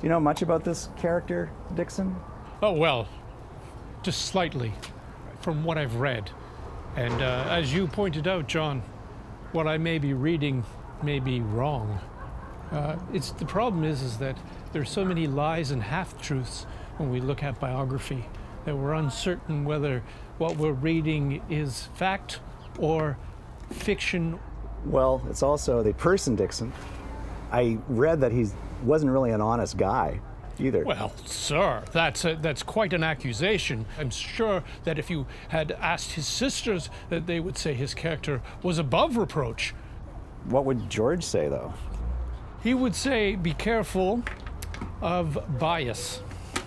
you know much about this character, Dixon? Oh, well, just slightly from what I've read. And as you pointed out, John, what I may be reading may be wrong. The problem is that there's so many lies and half-truths when we look at biography that we're uncertain whether what we're reading is fact or fiction. Well, it's also the person Dixon. I read that he wasn't really an honest guy either. Well, sir, that's quite an accusation. I'm sure that if you had asked his sisters, that they would say his character was above reproach. What would George say, though? He would say, be careful of bias.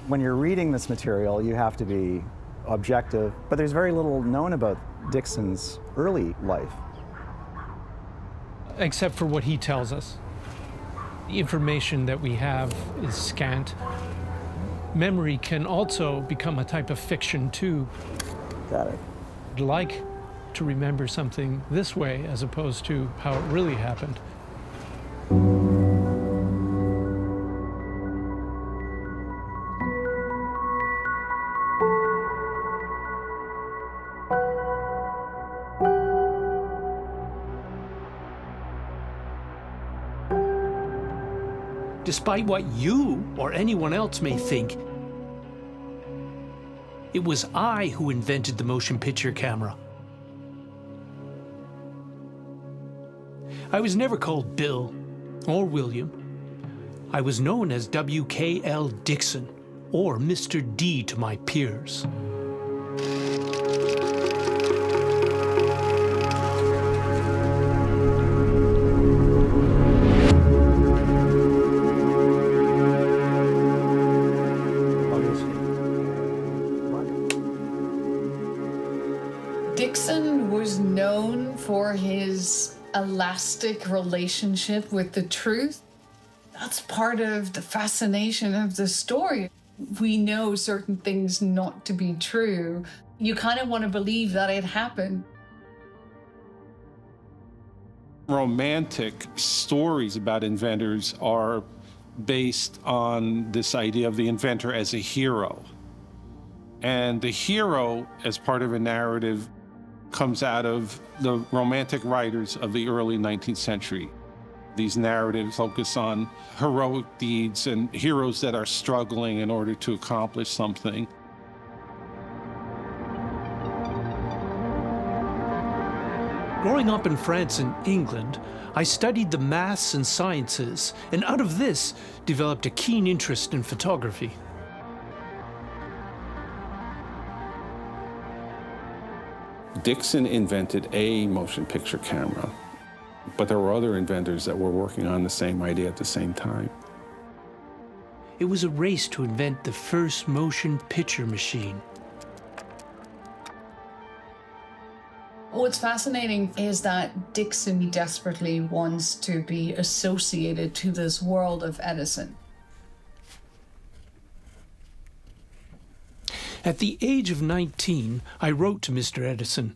When you're reading this material, you have to be objective, but there's very little known about Dixon's early life. Except for what he tells us. The information that we have is scant. Memory can also become a type of fiction, too. Got it. I'd like to remember something this way as opposed to how it really happened. Despite what you or anyone else may think, it was I who invented the motion picture camera. I was never called Bill or William. I was known as W.K.L. Dixon, or Mr. D to my peers. Dixon was known for his elastic relationship with the truth. That's part of the fascination of the story. We know certain things not to be true. You kind of want to believe that it happened. Romantic stories about inventors are based on this idea of the inventor as a hero. And the hero, as part of a narrative, comes out of the romantic writers of the early 19th century. These narratives focus on heroic deeds and heroes that are struggling in order to accomplish something. Growing up in France and England, I studied the maths and sciences, and out of this developed a keen interest in photography. Dixon invented a motion picture camera, but there were other inventors that were working on the same idea at the same time. It was a race to invent the first motion picture machine. What's fascinating is that Dixon desperately wants to be associated to this world of Edison. At the age of 19, I wrote to Mr. Edison,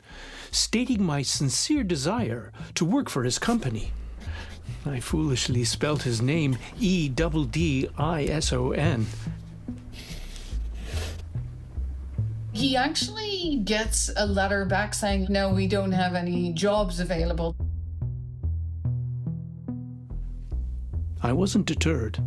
stating my sincere desire to work for his company. I foolishly spelt his name E-double-D-I-S-O-N. He actually gets a letter back saying, no, we don't have any jobs available. I wasn't deterred.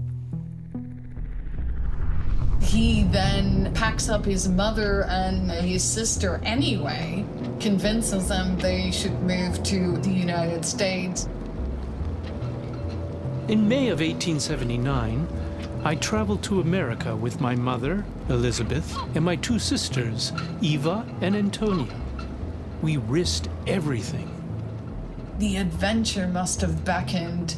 He then packs up his mother and his sister anyway, convinces them they should move to the United States. In May of 1879, I traveled to America with my mother, Elizabeth, and my two sisters, Eva and Antonia. We risked everything. The adventure must have beckoned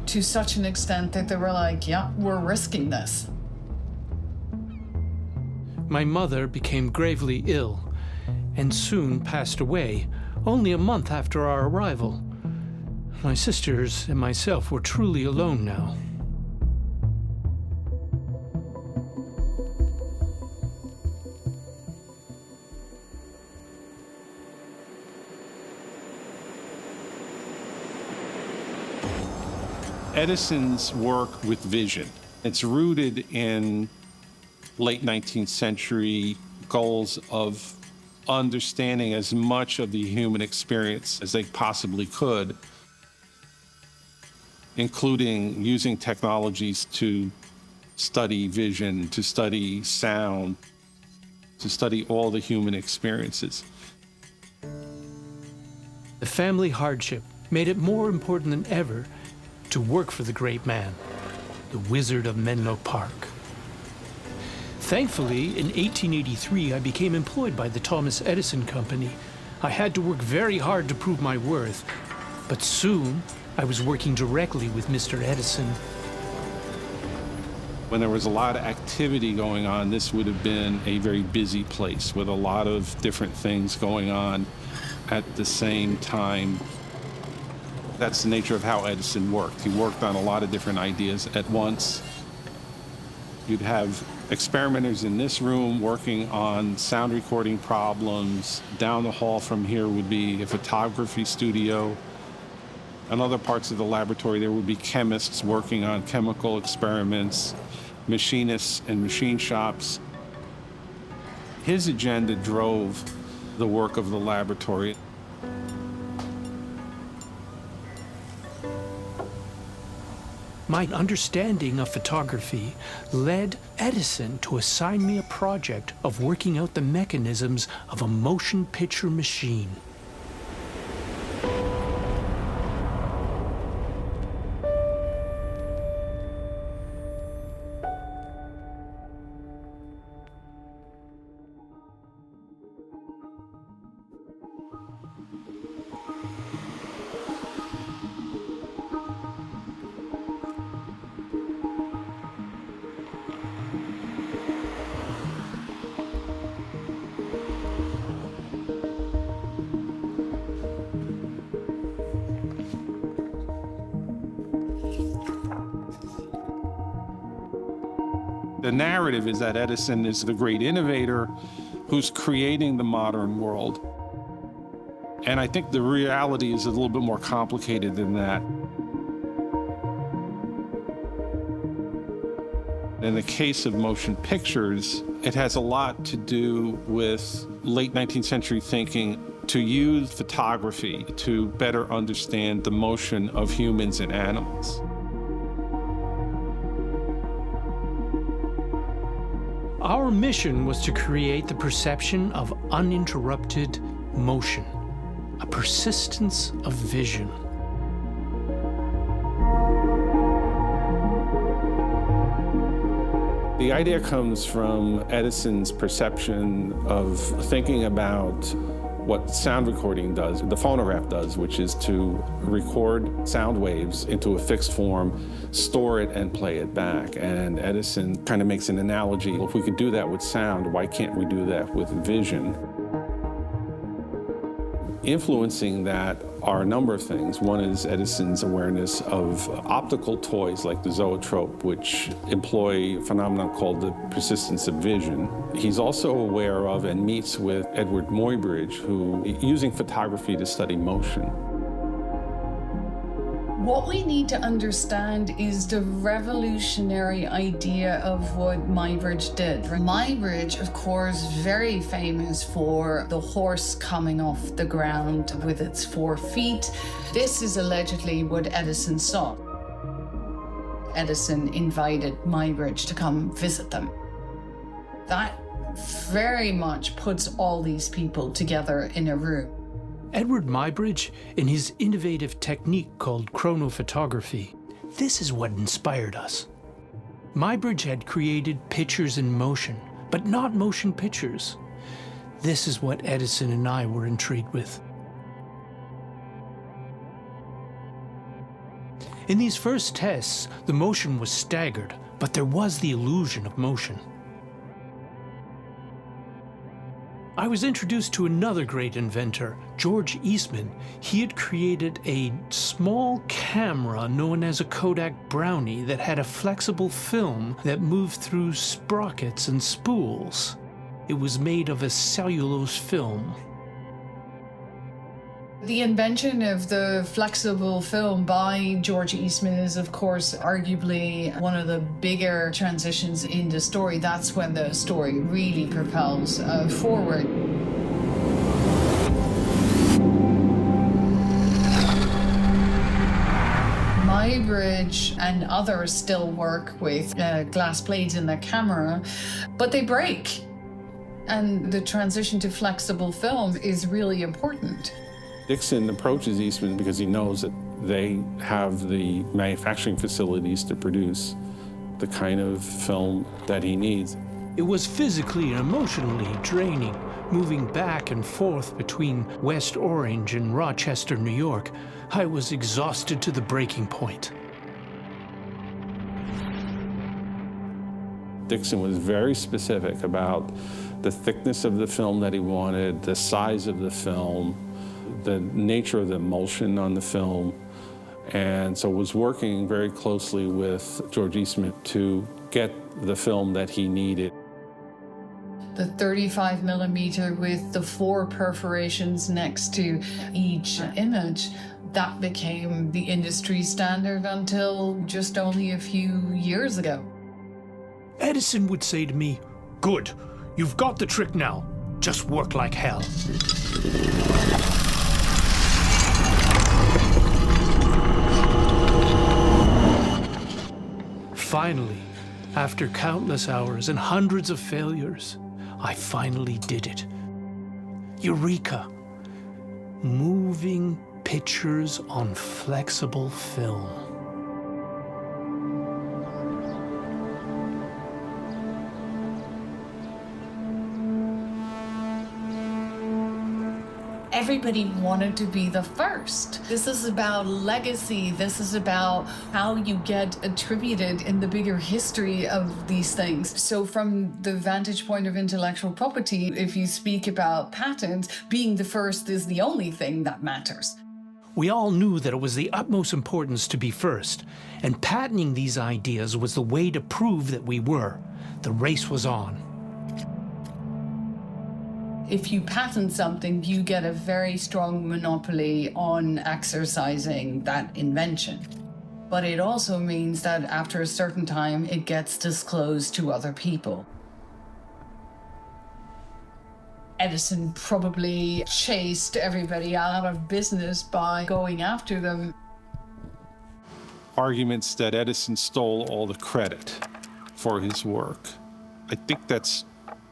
to such an extent that they were like, yeah, we're risking this. My mother became gravely ill and soon passed away, only a month after our arrival. My sisters and myself were truly alone now. Edison's work with vision It's rooted in late 19th century goals of understanding as much of the human experience as they possibly could, including using technologies to study vision, to study sound, to study all the human experiences. The family hardship made it more important than ever to work for the great man, the Wizard of Menlo Park. Thankfully, in 1883, I became employed by the Thomas Edison Company. I had to work very hard to prove my worth, but soon I was working directly with Mr. Edison. When there was a lot of activity going on, this would have been a very busy place with a lot of different things going on at the same time. That's the nature of how Edison worked. He worked on a lot of different ideas at once. You'd have experimenters in this room working on sound recording problems. Down the hall from here would be a photography studio. In other parts of the laboratory, there would be chemists working on chemical experiments, machinists and machine shops. His agenda drove the work of the laboratory. My understanding of photography led Edison to assign me a project of working out the mechanisms of a motion picture machine. The narrative is that Edison is the great innovator who's creating the modern world. And I think the reality is a little bit more complicated than that. In the case of motion pictures, it has a lot to do with late 19th century thinking to use photography to better understand the motion of humans and animals. Our mission was to create the perception of uninterrupted motion, a persistence of vision. The idea comes from Edison's perception of thinking about what sound recording does, the phonograph does, which is to record sound waves into a fixed form, store it, and play it back. And Edison kind of makes an analogy. If we could do that with sound, why can't we do that with vision? Influencing that are a number of things. One is Edison's awareness of optical toys like the zoetrope, which employ a phenomenon called the persistence of vision. He's also aware of and meets with Edward Muybridge, who using photography to study motion. What we need to understand is the revolutionary idea of what Muybridge did. Muybridge, of course, very famous for the horse coming off the ground with its 4 feet. This is allegedly what Edison saw. Edison invited Muybridge to come visit them. That very much puts all these people together in a room. Edward Muybridge, in his innovative technique called chronophotography, this is what inspired us. Muybridge had created pictures in motion, but not motion pictures. This is what Edison and I were intrigued with. In these first tests, the motion was staggered, but there was the illusion of motion. I was introduced to another great inventor, George Eastman. He had created a small camera known as a Kodak Brownie that had a flexible film that moved through sprockets and spools. It was made of a cellulose film. The invention of the flexible film by George Eastman is, of course, arguably one of the bigger transitions in the story. That's when the story really propels forward. Muybridge and others still work with glass blades in their camera, but they break. And the transition to flexible film is really important. Dixon approaches Eastman because he knows that they have the manufacturing facilities to produce the kind of film that he needs. It was physically and emotionally draining, moving back and forth between West Orange and Rochester, New York. I was exhausted to the breaking point. Dixon was very specific about the thickness of the film that he wanted, the size of the film, the nature of the emulsion on the film, and so was working very closely with George Eastman to get the film that he needed. The 35 millimeter with the 4 perforations next to each image, that became the industry standard until just only a few years ago. Edison would say to me, "Good, you've got the trick now. Just work like hell." Finally, after countless hours and hundreds of failures, I finally did it. Eureka! Moving pictures on flexible film. Everybody wanted to be the first. This is about legacy. This is about how you get attributed in the bigger history of these things. So from the vantage point of intellectual property, if you speak about patents, being the first is the only thing that matters. We all knew that it was the utmost importance to be first, and patenting these ideas was the way to prove that we were. The race was on. If you patent something, you get a very strong monopoly on exercising that invention. But it also means that after a certain time, it gets disclosed to other people. Edison probably chased everybody out of business by going after them. Arguments that Edison stole all the credit for his work. I think that's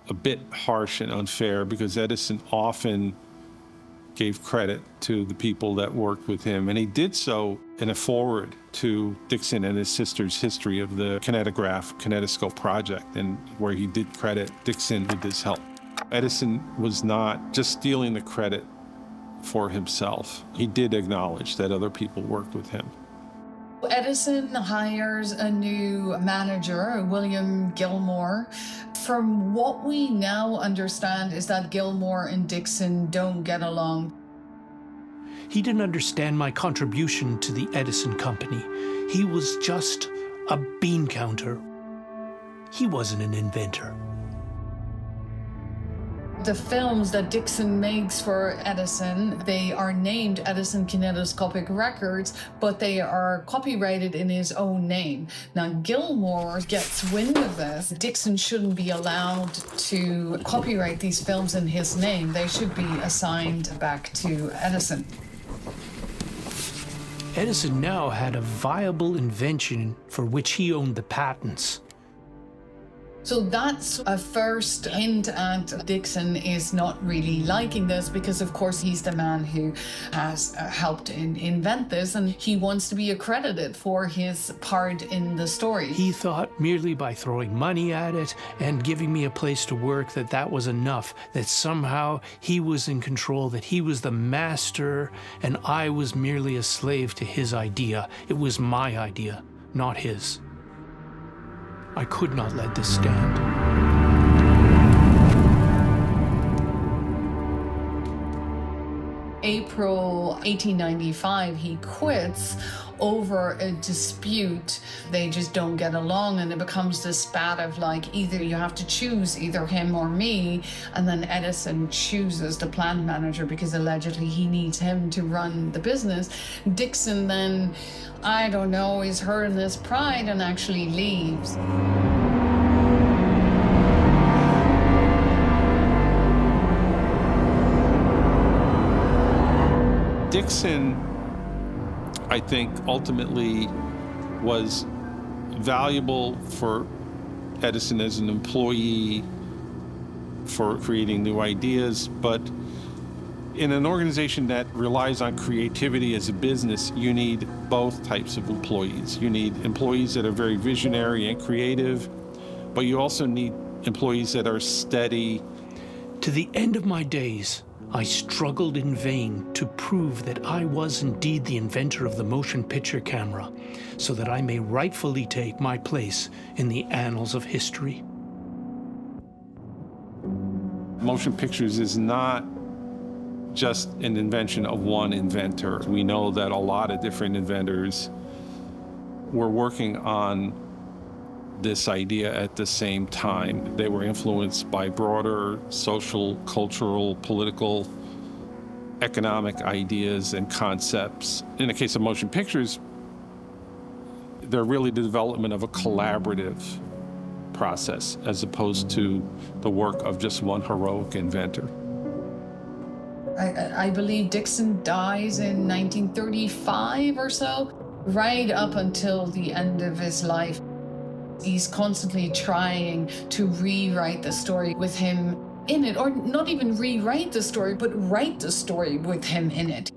a bit harsh and unfair because Edison often gave credit to the people that worked with him, and he did so in a foreword to Dixon and his sister's history of the kinetoscope project, and where he did credit Dixon with his help. Edison was not just stealing the credit for himself. He did acknowledge that other people worked with him. Edison hires a new manager, William Gilmore. From what we now understand is that Gilmore and Dixon don't get along. He didn't understand my contribution to the Edison company. He was just a bean counter. He wasn't an inventor. The films that Dixon makes for Edison, they are named Edison Kinetoscopic Records, but they are copyrighted in his own name. Now, Gilmore gets wind of this. Dixon shouldn't be allowed to copyright these films in his name. They should be assigned back to Edison. Edison now had a viable invention for which he owned the patents. So that's a first hint at Dixon is not really liking this because, of course, he's the man who has helped invent this, and he wants to be accredited for his part in the story. He thought merely by throwing money at it and giving me a place to work that was enough, that somehow he was in control, that he was the master, and I was merely a slave to his idea. It was my idea, not his. I could not let this stand. April April 1895, he quits over a dispute. They just don't get along, and it becomes this spat of like, either you have to choose either him or me, and then Edison chooses the plant manager because allegedly he needs him to run the business. Dixon then, I don't know, is hurt in his pride and actually leaves. Dixon, I think, ultimately was valuable for Edison as an employee, for creating new ideas, but in an organization that relies on creativity as a business, you need both types of employees. You need employees that are very visionary and creative, but you also need employees that are steady. To the end of my days, I struggled in vain to prove that I was indeed the inventor of the motion picture camera, so that I may rightfully take my place in the annals of history. Motion pictures is not just an invention of one inventor. We know that a lot of different inventors were working on this idea at the same time. They were influenced by broader social, cultural, political, economic ideas and concepts. In the case of motion pictures, they're really the development of a collaborative process as opposed to the work of just one heroic inventor. I believe Dixon dies in 1935 or so, right up until the end of his life. He's constantly trying to rewrite the story with him in it, or not even rewrite the story, but write the story with him in it.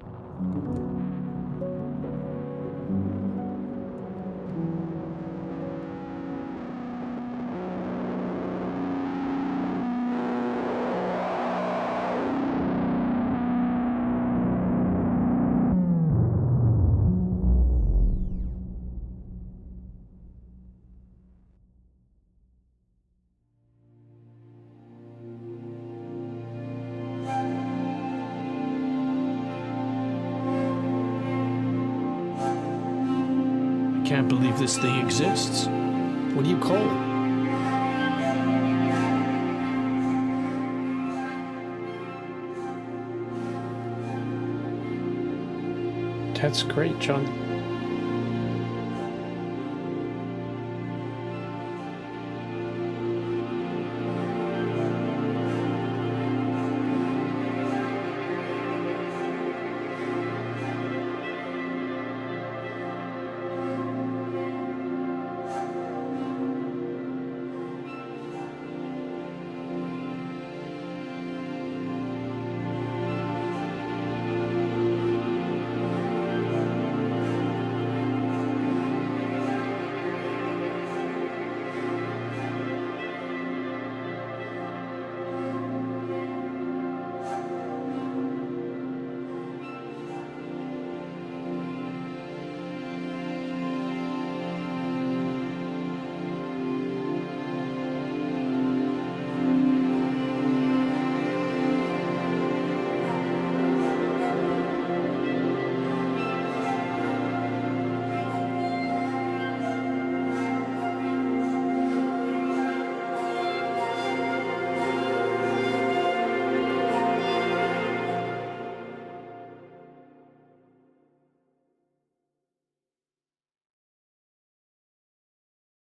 I can't believe this thing exists. What do you call it? That's great, John.